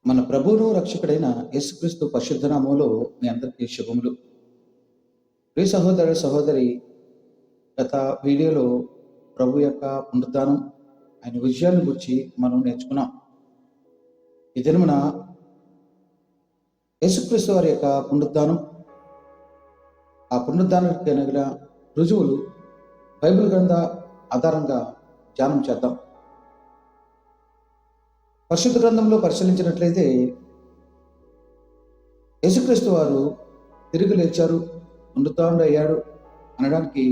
మన ప్రభువును రక్షకుడైన యేసుక్రీస్తు పరిశుద్ధ నామములో మీ అందరికీ శుభములు. ప్రియ సహోదర సహోదరి, గత వీడియోలో ప్రభు యొక్క పునరుద్ధానం, ఆయన విజయాలను గురించి మనం నేర్చుకున్నాం. ఈ దినమున యేసుక్రీస్తు వారి యొక్క పునరుద్ధానం, ఆ పునరుద్ధానానికి కలిగిన రుజువులు బైబిల్ గ్రంథ ఆధారంగా ధ్యానం చేద్దాం. పరిశుద్ధ గ్రంథంలో పరిశీలించినట్లయితే యేసుక్రీస్తు వారు తిరిగి లేచారు, పునరుద్ధానుడు అయ్యాడు అనడానికి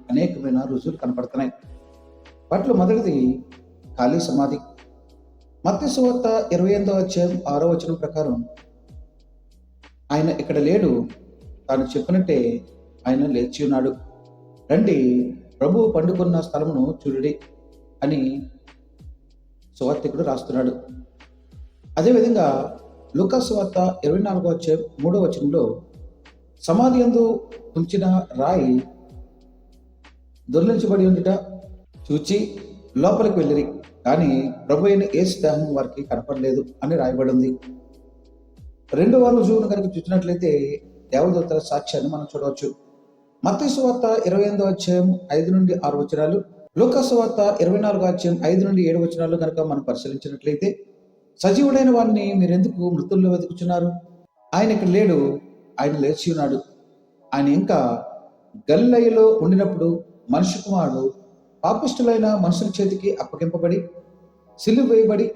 అనేకమైన రుజువులు కనపడుతున్నాయి. వాటిలో మొదటిది ఖాళీ సమాధి. మత్తయి సువార్త 28వ అధ్యాయం 6వ వచనం ప్రకారం ఆయన ఇక్కడ లేడు, తాను చెప్పినట్టే ఆయన లేచి ఉన్నాడు, రండి ప్రభువు పండుకున్న స్థలమును చూడుడి అని సువార్తికుడు రాస్తున్నాడు. అదేవిధంగా లూకా సువార్త 24వ అధ్యాయం 3వ వచనంలో సమాధి యందు ఉంచిన రాయి దొర్లించబడి ఉండుట చూచి లోపలికి వెళ్ళిరి, కానీ ప్రభు అయిన యేసు దేహం వారికి కనపడలేదు అని రాయబడి ఉంది. రెండవ రుజువును కనుక చూసినట్లయితే దేవదూతల సాక్ష్యాన్ని మనం చూడవచ్చు. మత్తయి సువార్త 28వ అధ్యాయం 5 నుండి 6 వచనాలు, లూకా సువార్త 24వ అధ్యాయం 5 నుండి 7 వచనాలు కనుక మనం పరిశీలించినట్లయితే, సజీవుడైన వారిని మీరెందుకు మృతుల్లో వెతుకుచున్నారు? ఆయన ఇక్కడ లేడు, ఆయన లేచి ఉన్నాడు. ఆయన ఇంకా గలిలయలో ఉండినప్పుడు మనిషి కుమారుడు పాపిష్టులైన మనుషుల చేతికి అప్పగింపబడి సిలువ వేయబడి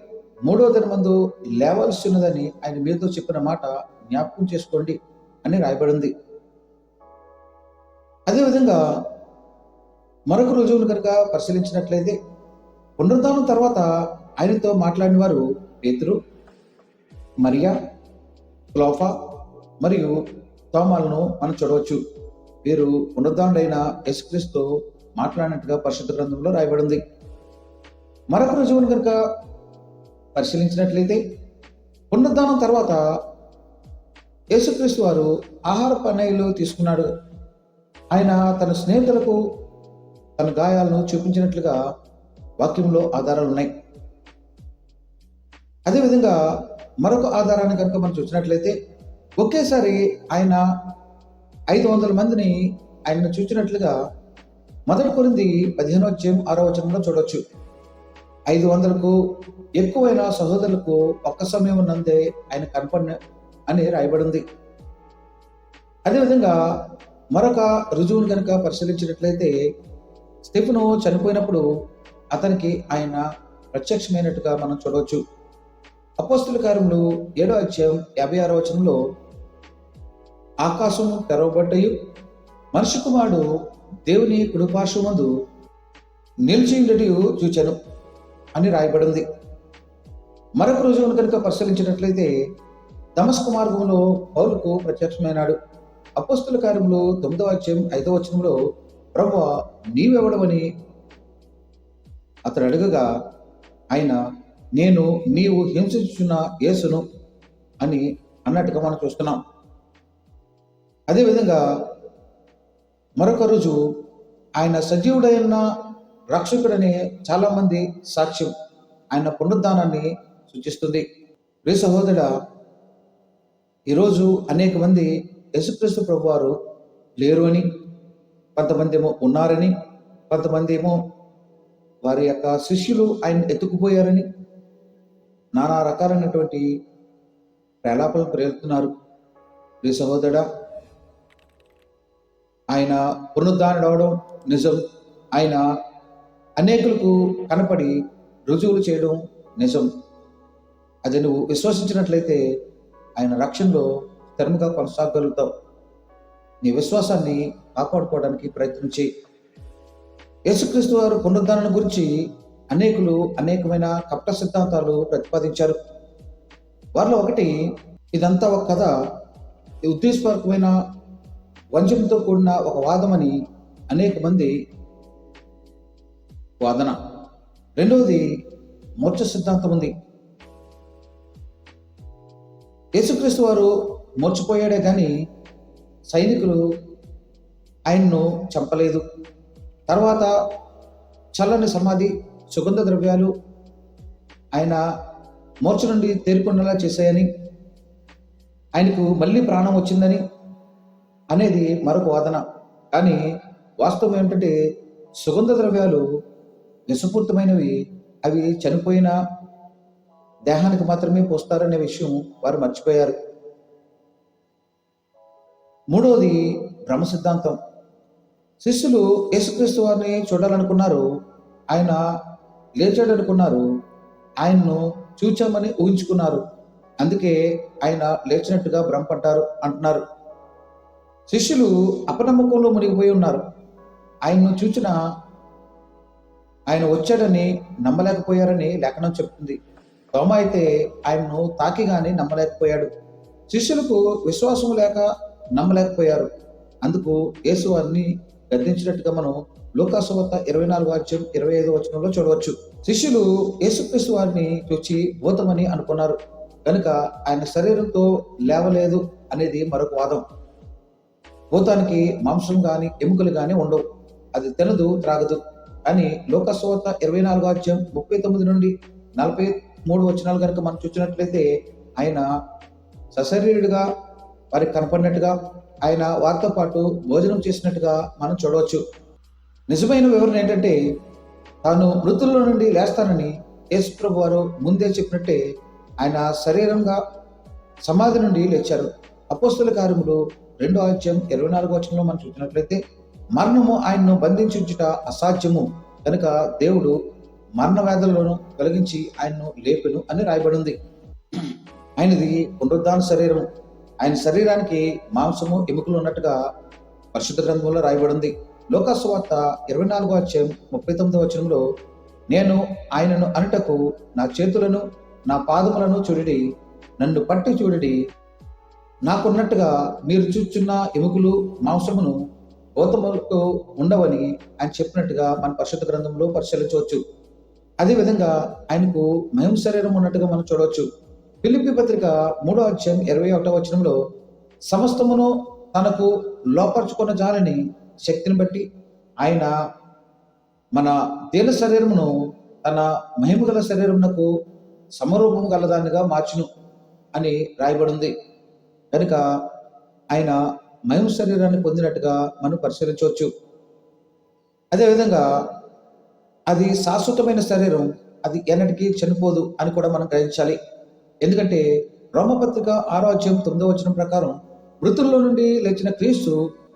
3వ దినమందు లేవాల్సి ఉన్నదని ఆయన మీతో చెప్పిన మాట జ్ఞాపకం చేసుకోండి అని రాయబడింది. అదేవిధంగా మరొక రుజువును కనుక పరిశీలించినట్లయితే, పునరుద్ధానం తర్వాత ఆయనతో మాట్లాడిన వారు పేతురు, మరియా, క్లోఫా మరియు తోమాలను మనం చూడవచ్చు. వీరు పునరుద్ధానుడైన యేసుక్రీస్తు మాట్లాడినట్టుగా పరిశుద్ధ గ్రంథంలో రాయబడింది. మరొక రుజువును కనుక పరిశీలించినట్లయితే, పునరుద్ధానం తర్వాత యేసుక్రీస్తు వారు ఆహార పానీయాలు తీసుకున్నాడు. ఆయన తన స్నేహితులకు తన గాయాలను చూపించినట్లుగా వాక్యంలో ఆధారాలు ఉన్నాయి. అదేవిధంగా మరొక ఆధారాన్ని కనుక మనం చూసినట్లయితే, ఒకేసారి ఆయన 500 మందిని ఆయనను చూచినట్లుగా 1 కొరింథీ 15వ అధ్యాయం 6వ వచనంలో చూడవచ్చు. 500కు ఎక్కువైన సహోదరులకు ఒక్క సమయం నందే ఆయన కనపడిన అని రాయబడింది. అదేవిధంగా మరొక రుజువును కనుక పరిశీలించినట్లయితే, స్టెఫెను చనిపోయినప్పుడు అతనికి ఆయన ప్రత్యక్షమైనట్టుగా మనం చూడవచ్చు. అపోస్తలుల కార్యములు 7వ అధ్యాయం 56వ వచనంలో, ఆకాశం తెరవబడ్డయు మనిషి కుమారుడు దేవుని కుడిపార్శ్వమందు నిలిచి ఉండటయు చూచెను అని రాయబడింది. మరొక రుజువును కనుక పరిశీలించినట్లయితే, దమస్కు మార్గంలో పౌలుకు ప్రత్యక్షమైనాడు. అపోస్తలుల కార్యములు 9వ అధ్యాయం 5వ వచనంలో, ప్రభువా నీవెవడవని అతడు అడగగా ఆయన, నేను నీవు హింసించుచున్న యేసును అని అన్నట్టుగా మనం చూస్తున్నాం. అదేవిధంగా మరొక రుజువు ఆయన సజీవుడైన రక్షకుడనే చాలామంది సాక్ష్యం ఆయన పునరుద్ధానాన్ని సూచిస్తుంది. ప్రియ సహోదరుడా, ఈరోజు అనేక మంది యేసుక్రీస్తు ప్రభు వారు లేరు అని, కొంతమంది ఏమో ఉన్నారని, కొంతమంది ఏమో వారి యొక్క శిష్యులు ఆయన ఎత్తుకుపోయారని నానా రకాలైనటువంటి ప్రలాపనలు ప్రేరుతున్నారు. ప్రియ సహోదరుడా, ఆయన పునరుద్ధానుడు అవడం నిజం. ఆయన అనేకులకు కనపడి రుజువులు చేయడం నిజం. అది నువ్వు విశ్వసించినట్లయితే ఆయన రక్షణలో స్థిరంగా కొనసాగలుగుతావు. నీ విశ్వాసాన్ని కాపాడుకోవడానికి ప్రయత్నించి, యేసుక్రీస్తు వారు పునరుద్ధానం గురించి అనేకులు అనేకమైన కపట సిద్ధాంతాలు ప్రతిపాదించారు. వారిలో ఒకటి, ఇదంతా ఒక కథ, ఉద్దేశపూర్వకమైన వంచనతో కూడిన ఒక వాదమని అనేక మంది వాదన. రెండవది మోక్ష సిద్ధాంతం ఉంది. యేసుక్రీస్తు వారు మోర్చిపోయాడే కానీ సైనికులు ఆయన్ను చంపలేదు. తర్వాత చల్లని సమాధి, సుగంధ ద్రవ్యాలు, ఆయన మూర్ఛ నుండి తేరుకునేలా చేశాయని, ఆయనకు మళ్ళీ ప్రాణం వచ్చిందని అనేది మరొక వాదన. కానీ వాస్తవం ఏమిటంటే సుగంధ ద్రవ్యాలు విషపూరితమైనవి. అవి చనిపోయిన దేహానికి మాత్రమే పోస్తారనే విషయం వారు మర్చిపోయారు. మూడవది బ్రహ్మ సిద్ధాంతం. శిష్యులు యేసుక్రీస్తు వారిని చూడాలనుకున్నారు, ఆయన లేచాడనుకున్నారు, ఆయన్ను చూచామని ఊహించుకున్నారు, అందుకే ఆయన లేచినట్టుగా భ్రమపడ్డారు అంటున్నారు. శిష్యులు అపనమ్మకంలో మునిగిపోయి ఉన్నారు. ఆయన్ను చూచిన ఆయన వచ్చాడని నమ్మలేకపోయారని లేఖనం చెప్తుంది. తోమ అయితే ఆయన్ను తాకిగాని నమ్మలేకపోయాడు. శిష్యులకు విశ్వాసం లేక నమ్మలేకపోయారు. అందుకు యేసు వారిని గద్దించినట్టుగా మనం లూకాసు వార్త 24:25 చూడవచ్చు. శిష్యులు యేసుక్రీస్తు వారిని చూచి భూతమని అనుకున్నారు కనుక ఆయన శరీరంతో లేవలేదు అనేది మరొక వాదం. భూతానికి మాంసం గాని ఎముకలు గాని ఉండవు, అది తినదు త్రాగదు. కానీ లూకాసు వార్త 24:39 నుండి 43 కనుక మనం చూసినట్లయితే ఆయన సశరీరుడిగా వారికి కనపడినట్టుగా, ఆయన వారితో పాటు భోజనం చేసినట్టుగా మనం చూడవచ్చు. నిజమైన వివరణ ఏంటంటే తాను మృతుల్లో నుండి లేస్తానని యేసుప్రభు వారు ముందే చెప్పినట్టే ఆయన శరీరంగా సమాధి నుండి లేచారు. అపోస్తల కార్యములు 2:24 మనం చూసినట్లయితే మరణము ఆయన్ను బంధించుట అసాధ్యము కనుక దేవుడు మరణ వేదనలను తొలగించి ఆయన్ను లేపెను అని రాయబడింది. ఆయనది పునరుద్ధాన శరీరము. ఆయన శరీరానికి మాంసము ఎముకలు ఉన్నట్టుగా పరిశుద్ధ గ్రంథంలో రాయబడింది. లూకాసు వార్త 24:39 నేను ఆయనను అనుటకు నా చేతులను నా పాదములను చూడిడి, నన్ను పట్టి చూడిడి, నాకున్నట్టుగా మీరు చూచున్న ఎముకలు మాంసమును భూతములకు ఉండవని ఆయన చెప్పినట్టుగా మన పరిశుద్ధ గ్రంథంలో పరిశీలించవచ్చు. అదేవిధంగా ఆయనకు మహిమ శరీరం ఉన్నట్టుగా మనం చూడవచ్చు. ఫిలిప్పీ పత్రిక 3:21 సమస్తమును తనకు లోపరుచుకున్న జాలని శక్తిని బట్టి ఆయన మన దేన శరీరమును తన మహిమ గల శరీరమునకు సమరూపము గలదానిగా మార్చును అని రాయబడింది. కనుక ఆయన మహిమ శరీరాన్ని పొందినట్టుగా మనం పరిశీలించవచ్చు. అదేవిధంగా అది శాశ్వతమైన శరీరం, అది ఎన్నటికీ చనిపోదు అని కూడా మనం గ్రహించాలి. ఎందుకంటే రోమపత్రిక 6:9 ప్రకారం మృతుల్లో నుండి లేచిన క్రీస్తు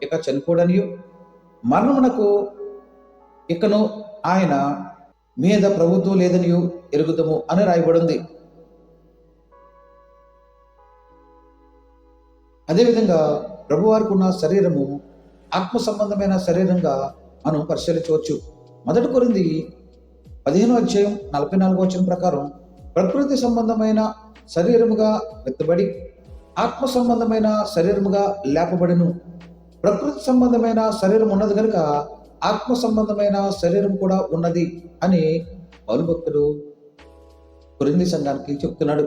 ఇక చనిపోడనియు మరణమునకు ఇకను ఆయన మీద ప్రభుత్వం లేదనియు ఎరుగుదము అని రాయబడింది. అదేవిధంగా ప్రభువారికి ఉన్న శరీరము ఆత్మ సంబంధమైన శరీరంగా మనం పరిశీలించవచ్చు. 1 కొరింథీ 15:44 ప్రకారం ప్రకృతి సంబంధమైన శరీరముగా వెత్తబడి ఆత్మ సంబంధమైన శరీరముగా లేపబడిను. ప్రకృతి సంబంధమైన శరీరం ఉన్నది కనుక ఆత్మ సంబంధమైన శరీరం కూడా ఉన్నది అని పౌలు భక్తుడు కొరింథీ సంఘానికి చెప్తున్నాడు.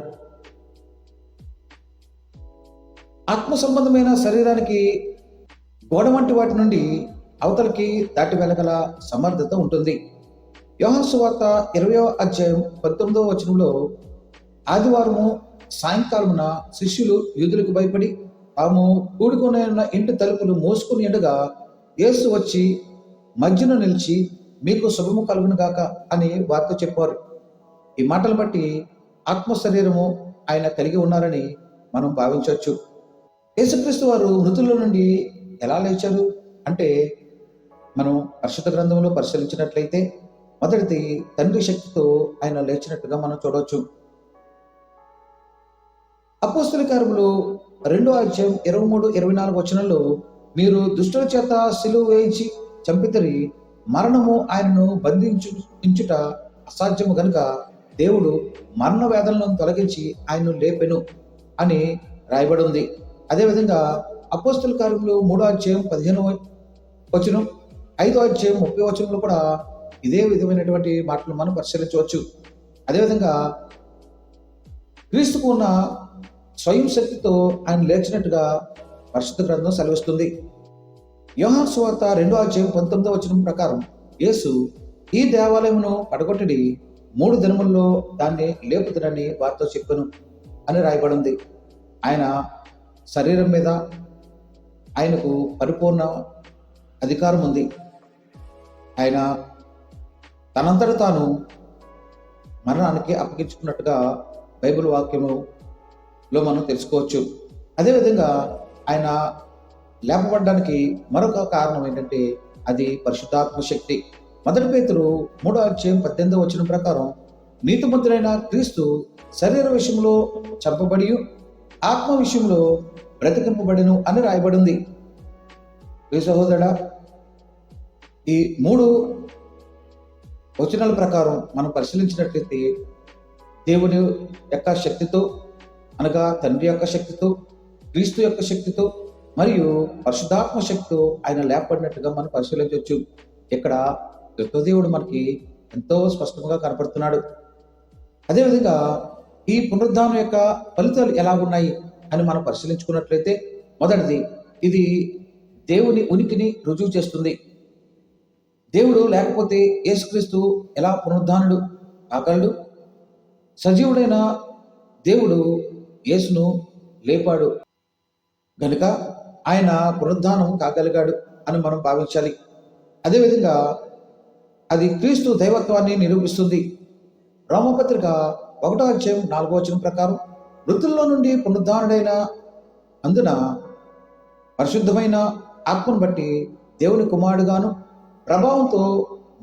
ఆత్మ సంబంధమైన శరీరానికి గోడ వంటి వాటి నుండి అవతలకి దాటి వెళ్ళగల సమర్థత ఉంటుంది. యోహాను సువార్త 20:19 ఆదివారము సాయంకాలమున శిష్యులు యూదులకు భయపడి తాము కూడుకుని ఉన్న ఇంటి తలుపులు మోసుకుని ఉండగా యేసు వచ్చి మధ్యన నిలిచి మీకు శుభము కలుగును గాక అని వారితో చెప్పారు. ఈ మాటలు బట్టి ఆత్మ శరీరము ఆయన కలిగి ఉన్నారని మనం భావించవచ్చు. యేసుక్రీస్తు వారు మృతుల నుండి ఎలా లేచారు అంటే మనం పరిశుద్ధ గ్రంథంలో పరిశీలించినట్లయితే మొదటిది తండ్రి శక్తితో ఆయన లేచినట్టుగా మనం చూడవచ్చు. అపోస్తల కార్యములు 2:23-24 మీరు దుష్టుల చేత సిలువ వేయించి చంపితరి, మరణము ఆయనను బంధించుట అసాధ్యము గనుక దేవుడు మరణ వేదనలను తొలగించి ఆయన్ను లేపెను అని రాయబడి ఉంది. అదేవిధంగా అపోస్తల కార్యములు 3:15 5:30 కూడా ఇదే విధమైనటువంటి మాటలు మనం పరిశీలించవచ్చు. అదేవిధంగా క్రీస్తుకు ఉన్న స్వయం శక్తితో ఆయన లేచినట్టుగా పరిశుద్ధ గ్రంథం సెలవిస్తుంది. యోహాను సువార్త 2:19 ప్రకారం యేసు ఈ దేవాలయమును పడగొట్టడి, 3 దినముల్లో దాన్ని లేపుదునని వారితో చెప్పెను అని రాయబడింది. ఆయన శరీరం మీద ఆయనకు పరిపూర్ణ అధికారం ఉంది. ఆయన తనంతట తాను మరణానికి అప్పగించుకున్నట్టుగా బైబిల్ వాక్యములో మనం తెలుసుకోవచ్చు. అదేవిధంగా ఆయన లేపబడడానికి మరొక కారణం ఏంటంటే అది పరిశుద్ధాత్మ శక్తి. 1 పేతురు 3:18 ప్రకారం నీతిమంతుడైన క్రీస్తు శరీర విషయంలో చంపబడి ఆత్మ విషయంలో బ్రతికింపబడిను అని రాయబడింది. ఈ సహోదరుడా, ఈ 3 వచనాల ప్రకారం మనం పరిశీలించినట్లయితే దేవుని యొక్క శక్తితో, అనగా తండ్రి యొక్క శక్తితో, క్రీస్తు యొక్క శక్తితో మరియు పరిశుద్ధాత్మ శక్తితో ఆయన లేపబడినట్టుగా మనం పరిశీలించవచ్చు. ఇక్కడ దేవుడు మనకి ఎంతో స్పష్టంగా కనపడుతున్నాడు. అదేవిధంగా ఈ పునరుద్ధానం యొక్క ఫలితాలు ఎలా ఉన్నాయి అని మనం పరిశీలించుకున్నట్లయితే, మొదటిది, ఇది దేవుని ఉనికిని రుజువు చేస్తుంది. దేవుడు లేకపోతే యేసుక్రీస్తు ఎలా పునరుద్ధానుడు కాగలడు? సజీవుడైన దేవుడు యేసును లేపాడు గనుక ఆయన పునరుద్ధానం కాగలిగాడు అని మనం భావించాలి. అదేవిధంగా అది క్రీస్తు దైవత్వాన్ని నిరూపిస్తుంది. రోమపత్రిక 1:4 ప్రకారం మృతుల్లో నుండి పునరుద్ధానుడైన అందున పరిశుద్ధమైన ఆత్మను బట్టి దేవుని కుమారుడుగాను ప్రభావంతో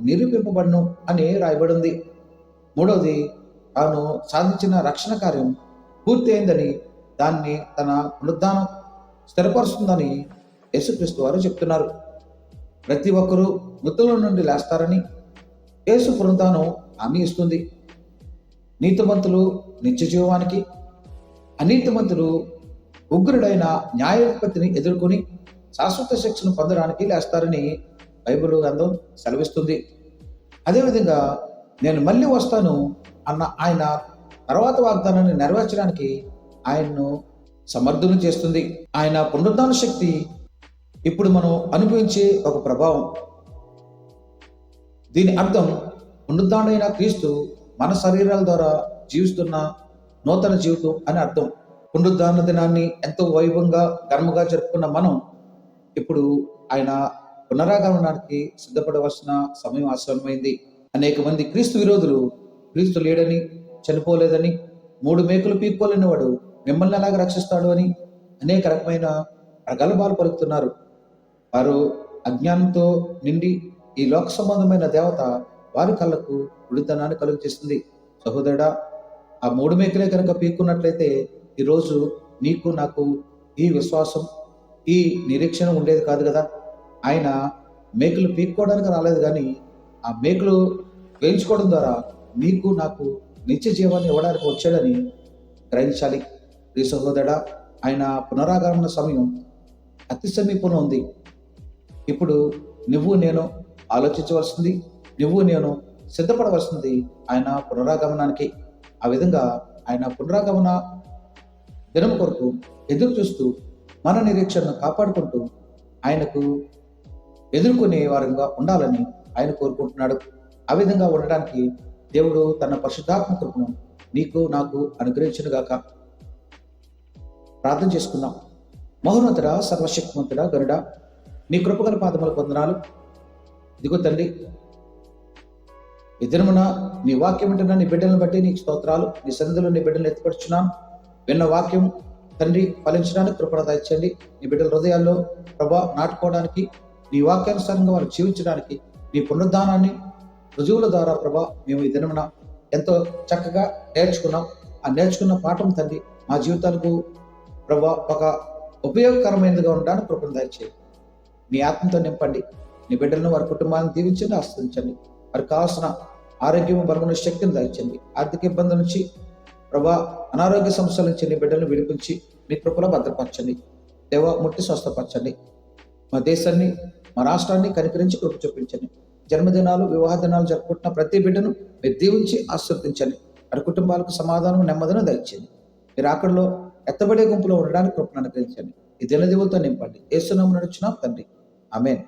నిరూపింపబడను అని రాయబడింది. మూడవది, తాను సాధించిన రక్షణ కార్యం పూర్తి అయిందని, దాన్ని తన పునరుద్ధానం స్థిరపరుస్తుందని యేసుక్రీస్తు వారు చెప్తున్నారు. ప్రతి ఒక్కరూ మృతుల నుండి లేస్తారని యేసు పునరుద్ధానం హామీ ఇస్తుంది. నీతిమంతులు నిత్య జీవానికి, అనీతిమంతులు ఉగ్రుడైన న్యాయాధిపతిని ఎదుర్కొని శాశ్వత శిక్షను పొందడానికి లేస్తారని బైబిల్ గ్రంథం సెలవిస్తుంది. అదేవిధంగా నేను మళ్ళీ వస్తాను అన్న ఆయన తర్వాత వాగ్దానాన్ని నెరవేర్చడానికి ఆయన్ను సమర్థులు చేస్తుంది. ఆయన పునరుద్ధాన శక్తి ఇప్పుడు మనం అనుభవించే ఒక ప్రభావం. దీని అర్థం పునరుద్ధానుడైన క్రీస్తు మన శరీరాల ద్వారా జీవిస్తున్న నూతన జీవితం అని అర్థం. పునరుద్ధాన దినాన్ని ఎంతో వైభవంగా ఘనంగా జరుపుకున్న మనం ఇప్పుడు ఆయన పునరాగమనానికి సిద్ధపడవలసిన సమయం ఆసన్నమైంది. అనేక మంది క్రీస్తు విరోధులు క్రీస్తు లేడని, చనిపోలేదని, 3 మేకులు పీక్కోలేని వాడు మిమ్మల్ని ఎలాగ రక్షిస్తాడు అని అనేక రకమైన ప్రగల్భాలు పలుకుతున్నారు. వారు అజ్ఞానంతో నిండి ఈ లోక సంబంధమైన దేవత వారి కళ్ళకు ఉడితనాన్ని కలుగు చేస్తుంది. సహోదరుడా, ఆ 3 మేకులే కనుక పీక్కున్నట్లయితే ఈరోజు నీకు నాకు ఈ విశ్వాసం, ఈ నిరీక్షణ ఉండేది కాదు కదా. ఆయన మేకులు పీక్కోవడానికి రాలేదు, కానీ ఆ మేకులు వేయించుకోవడం ద్వారా నీకు నాకు నిత్య జీవాన్ని ఇవ్వడానికి వచ్చాడని గ్రహించాలి. ఈ సహోదరుడా, ఆయన పునరాగమన సమయం అతి సమీపంలో ఉంది. ఇప్పుడు నువ్వు నేను ఆలోచించవలసింది, నువ్వు నేను సిద్ధపడవలసింది ఆయన పునరాగమనానికి. ఆ విధంగా ఆయన పునరాగమన దినం కొరకు ఎదురు చూస్తూ మన నిరీక్షణను కాపాడుకుంటూ ఆయనకు ఎదుర్కొనే వారంగా ఉండాలని ఆయన కోరుకుంటున్నాడు. ఆ విధంగా ఉండడానికి దేవుడు తన పరిశుద్ధాత్మ కృపను నీకు నాకు అనుగ్రహించునుగాక. ప్రార్థన చేసుకుందాం. మహోన్నతుడా, సర్వశక్తిమంతుడా, గరుడా, నీ కృపగల పాదములకు వందనాలు. ఇదిగో తండ్రి, ఈ దినమున నీ వాక్యం వింటున్న నీ బిడ్డలను బట్టి నీకు స్తోత్రాలు. నీ సన్నిధిలో నీ బిడ్డలను ఎత్తుపడుచున్నాను. విన్న వాక్యం తండ్రి ఫలించడానికి కృపణ దయచేయండి. నీ బిడ్డల హృదయాల్లో ప్రభా నాటుకోవడానికి, నీ వాక్యానుసారంగా వారు జీవించడానికి, నీ పునరుద్ధానాన్ని రుజువుల ద్వారా ప్రభా మేము ఈ దినమున ఎంతో చక్కగా నేర్చుకున్నాం. ఆ నేర్చుకున్న పాఠం తండ్రి మా జీవితాలకు ప్రభా ఒక ఉపయోగకరమైనదిగా ఉండడానికి కృపణ దయచేయండి. నీ ఆత్మతో నింపండి. నీ బిడ్డలను వారి కుటుంబాన్ని దీవించండి, ఆశ్రయించండి. వారికి కావాల్సిన ఆరోగ్యం, బలమైన శక్తిని దయచండి. ఆర్థిక ఇబ్బందుల నుంచి ప్రభా, అనారోగ్య సమస్యల నుంచి నీ బిడ్డలను విడిపించి మీ కృపలో భద్రపరచండి. దేవ, ముట్టి స్వస్థపరచండి. మా దేశాన్ని, మా రాష్ట్రాన్ని కనికరించి కృప చూపించండి. జన్మదినాలు, వివాహ దినాలు జరుపుకుంటున్న ప్రతి బిడ్డను మీరు దీవించి ఆశీర్వదించండి. వారి కుటుంబాలకు సమాధానం, నెమ్మదిని దయచేయండి. మీరు అక్కడలో ఎత్తబడే గుంపులో ఉండడానికి కృపను అనుగ్రహించండి. ఈ దినదివులతో నింపండి. యేసు నామమున నడుచున్నాం తండ్రి, ఆమేన్.